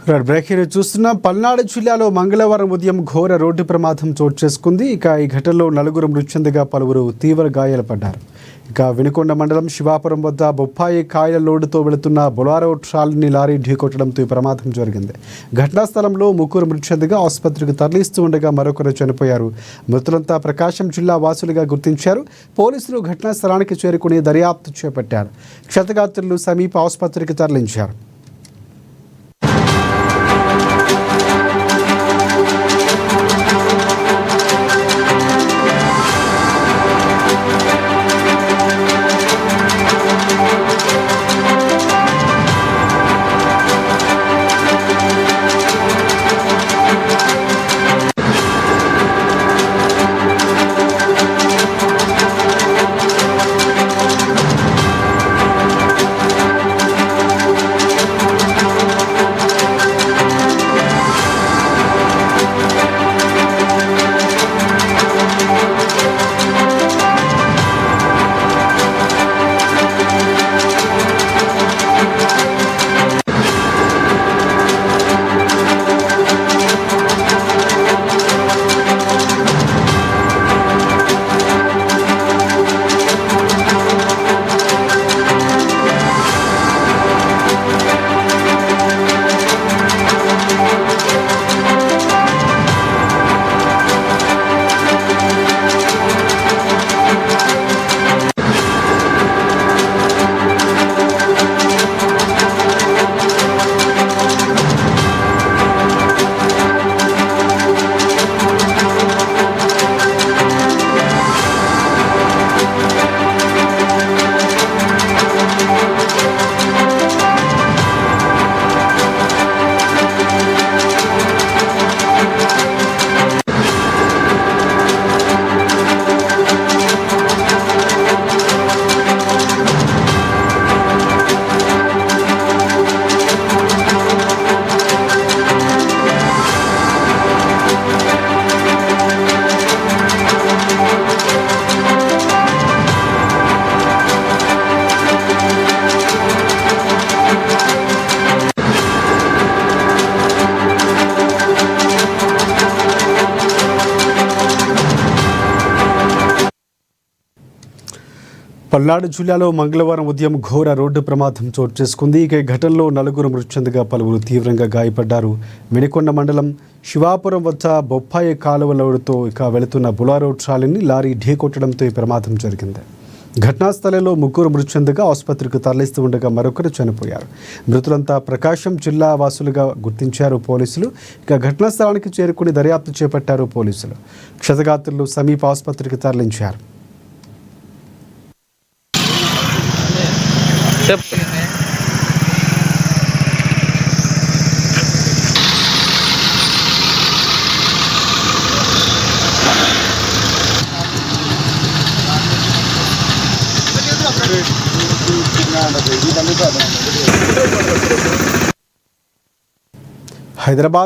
Breaking చూస్తున్న పల్నాడు జిల్లాలో మంగళవారం ఉదయం ఘోర రోడ్డు ప్రమాదం చోటు చేసుకుంది. ఈ ఘటనలో నలుగురు మృతి చెందగా పలువురు తీవ్ర గాయాలు పడ్డారు. వినుకొండ మండలం శివాపురం వద్ద బొప్పాయి కాయల లోడుతో వెళుతున్న బొలారో ట్రాలీని లారీ ఢీకొట్టడంతో ఈ ప్రమాదం జరిగింది. ఘటనా స్థలంలో ముగ్గురు మృతి చెందగా ఆసుపత్రికి తరలిస్తూ ఉండగా మరొకరు చనిపోయారు. మృతులంతా ప్రకాశం జిల్లా వాసులుగా గుర్తించారు. పోలీసులు ఘటనా స్థలానికి చేరుకుని దర్యాప్తు చేపట్టారు. క్షతగాత్రులు సమీప ఆసుపత్రికి తరలించారు. పల్నాడు జిల్లాలో మంగళవారం ఉదయం ఘోర రోడ్డు ప్రమాదం చోటు చేసుకుంది. ఈ ఘటనలో నలుగురు మృతి చెందగా పలువురు తీవ్రంగా గాయపడ్డారు. వినుకొండ మండలం శివాపురం వద్ద బొప్పాయి కాలువ లోడుతో వెళుతున్న బొలారో ట్రాలీని లారీ ఢీకొట్టడంతో ఈ ప్రమాదం జరిగింది. ఘటనా స్థలంలో ముగ్గురు మృతి చెందగా ఆసుపత్రికి తరలిస్తూ ఉండగా మరొకరు చనిపోయారు. మృతులంతా ప్రకాశం జిల్లా వాసులుగా గుర్తించారు పోలీసులు. ఘటనా స్థలానికి చేరుకుని దర్యాప్తు చేపట్టారు పోలీసులు. క్షతగాత్రులు సమీప ఆసుపత్రికి తరలించారు. హైదరాబాద్